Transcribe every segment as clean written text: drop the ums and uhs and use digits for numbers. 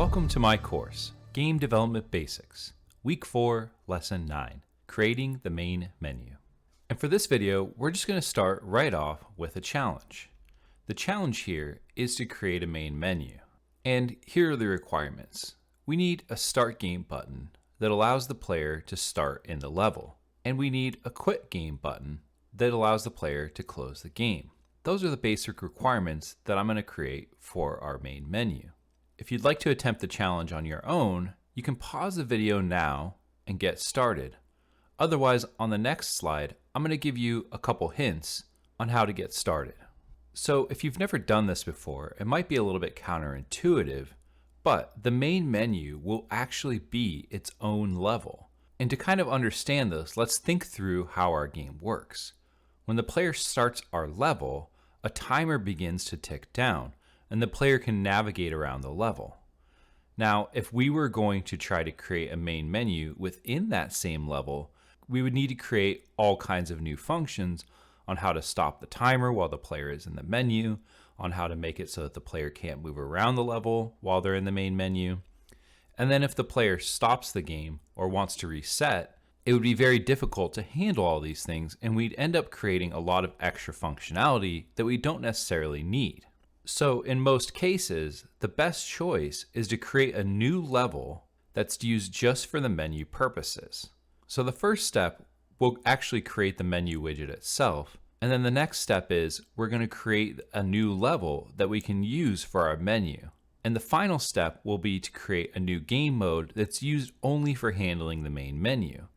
Welcome to my course, Game Development Basics, Week 4, Lesson 9, Creating the Main Menu. And for this video, we're just going to start right off with a challenge. The challenge here is to create a main menu. And here are the requirements. We need a Start Game button that allows the player to start in the level. And we need a Quit Game button that allows the player to close the game. Those are the basic requirements that I'm going to create for our main menu. If you'd like to attempt the challenge on your own, you can pause the video now and get started. Otherwise, on the next slide, I'm going to give you a couple hints on how to get started. So if you've never done this before, it might be a little bit counterintuitive, but the main menu will actually be its own level. And to kind of understand this, let's think through how our game works. When the player starts our level, a timer begins to tick down, and the player can navigate around the level. Now, if we were going to try to create a main menu within that same level, we would need to create all kinds of new functions on how to stop the timer while the player is in the menu, on how to make it so that the player can't move around the level while they're in the main menu. And then if the player stops the game or wants to reset, it would be very difficult to handle all these things, and we'd end up creating a lot of extra functionality that we don't necessarily need. So in most cases, the best choice is to create a new level that's used just for the menu purposes. So the first step will actually create the menu widget itself. And then the next step is we're going to create a new level that we can use for our menu. And the final step will be to create a new game mode that's used only for handling the main menu.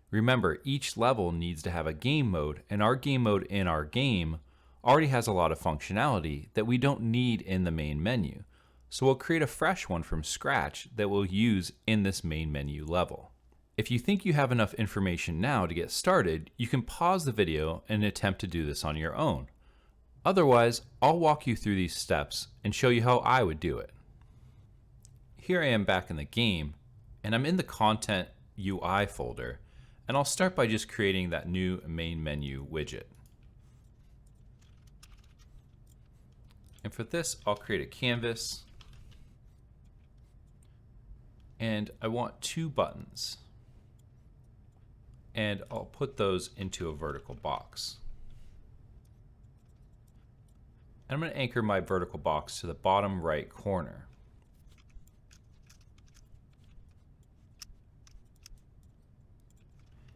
Remember, each level needs to have a game mode, and our game mode in our game already has a lot of functionality that we don't need in the main menu. So we'll create a fresh one from scratch that we'll use in this main menu level. If you think you have enough information now to get started, you can pause the video and attempt to do this on your own. Otherwise, I'll walk you through these steps and show you how I would do it. Here I am back in the game, and I'm in the Content UI folder, and I'll start by just creating that new main menu widget. And for this, I'll create a canvas, and I want 2 buttons, and I'll put those into a vertical box. And I'm going to anchor my vertical box to the bottom right corner.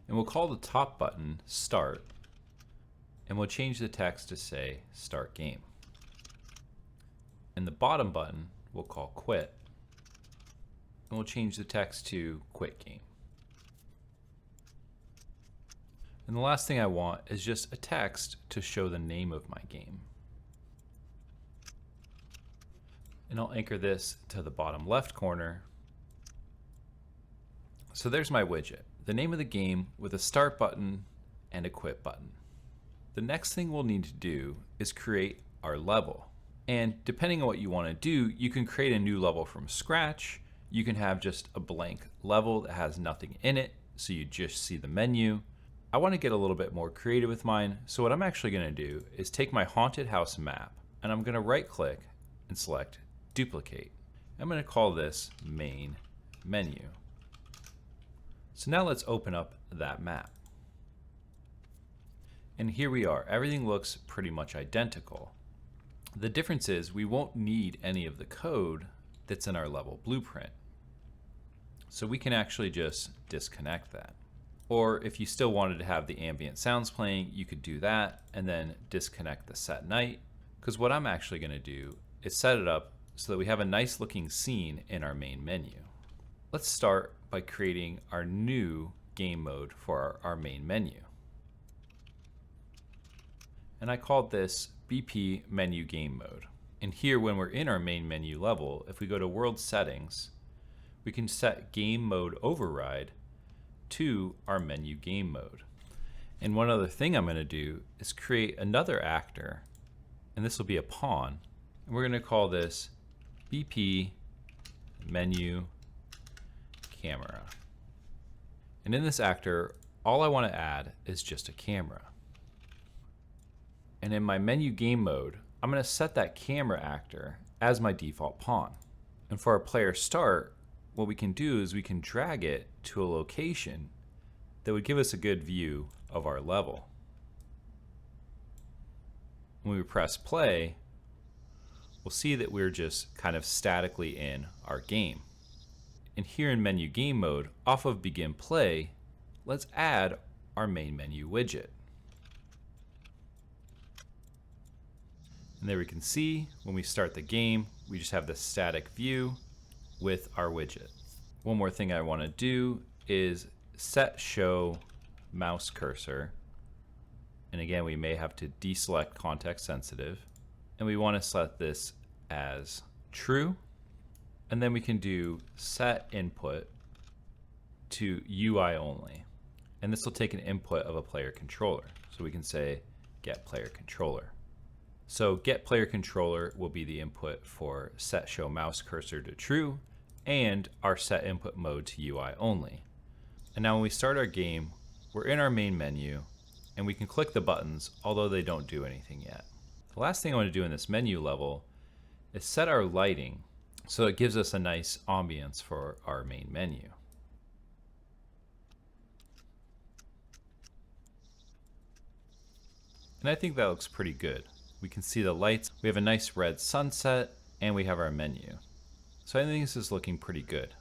And we'll call the top button Start, and we'll change the text to say Start Game. And the bottom button we'll call Quit, and we'll change the text to Quit Game. And the last thing I want is just a text to show the name of my game. And I'll anchor this to the bottom left corner. So there's my widget, the name of the game with a Start button and a Quit button. The next thing we'll need to do is create our level. And depending on what you want to do, you can create a new level from scratch. You can have just a blank level that has nothing in it, so you just see the menu. I want to get a little bit more creative with mine, so what I'm actually going to do is take my haunted house map, and I'm going to right click and select Duplicate. I'm going to call this Main Menu. So now let's open up that map. And here we are. Everything looks pretty much identical. The difference is we won't need any of the code that's in our level blueprint. So we can actually just disconnect that. Or if you still wanted to have the ambient sounds playing, you could do that and then disconnect the set night. Because what I'm actually going to do is set it up so that we have a nice looking scene in our main menu. Let's start by creating our new game mode for our main menu. And I called this BP Menu Game Mode. And here, when we're in our main menu level, if we go to World Settings, we can set Game Mode Override to our menu game mode. And one other thing I'm going to do is create another actor, and this will be a pawn, and we're going to call this BP Menu Camera. And in this actor, all I want to add is just a camera. And in my menu game mode, I'm going to set that camera actor as my default pawn. And for our player start, what we can do is we can drag it to a location that would give us a good view of our level. When we press play, we'll see that we're just kind of statically in our game. And here in menu game mode, off of begin play, let's add our main menu widget. And there we can see when we start the game, we just have this static view with our widget. One more thing I want to do is set show mouse cursor. And again, we may have to deselect context sensitive. And we want to set this as true. And then we can do set input to UI only. And this will take an input of a player controller. So we can say get player controller. So get player controller will be the input for set show mouse cursor to true and our set input mode to UI only. And now when we start our game, we're in our main menu and we can click the buttons, although they don't do anything yet. The last thing I want to do in this menu level is set our lighting so it gives us a nice ambience for our main menu. And I think that looks pretty good. We can see the lights, we have a nice red sunset, and we have our menu. So I think this is looking pretty good.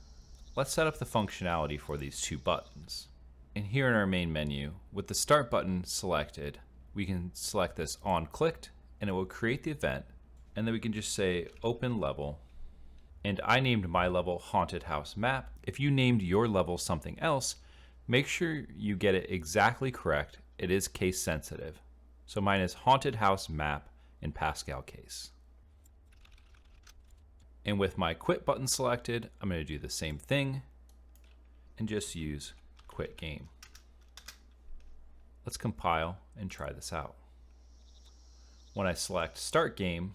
Let's set up the functionality for these two buttons. And here in our main menu, with the start button selected, we can select this on clicked, and it will create the event, and then we can just say open level. And I named my level Haunted House Map. If you named your level something else, make sure you get it exactly correct. It is case sensitive. So mine is Haunted House Map in Pascal case. And with my quit button selected, I'm going to do the same thing and just use quit game. Let's compile and try this out. When I select start game,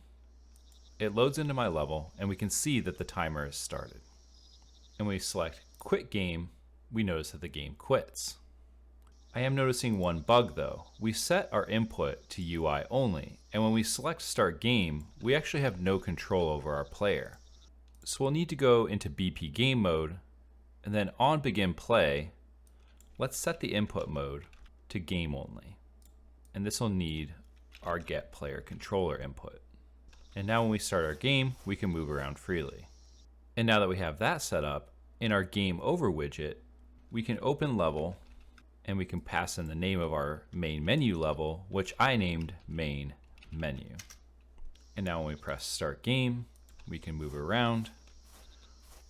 it loads into my level and we can see that the timer is started. And when we select quit game, we notice that the game quits. I am noticing one bug though. We set our input to UI only, and when we select start game, we actually have no control over our player. So we'll need to go into BP game mode, and then on begin play, let's set the input mode to game only. And this will need our get player controller input. And now when we start our game, we can move around freely. And now that we have that set up, in our game over widget, we can open level and we can pass in the name of our main menu level, which I named main menu. And now when we press start game, we can move around.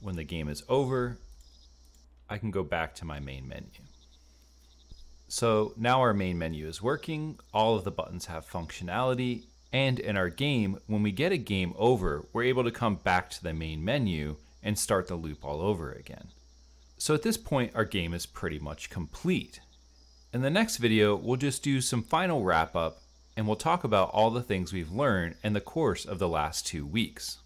When the game is over, I can go back to my main menu. So now our main menu is working, all of the buttons have functionality, and in our game, when we get a game over, we're able to come back to the main menu and start the loop all over again. So at this point, our game is pretty much complete. In the next video, we'll just do some final wrap up and we'll talk about all the things we've learned in the course of the last 2 weeks.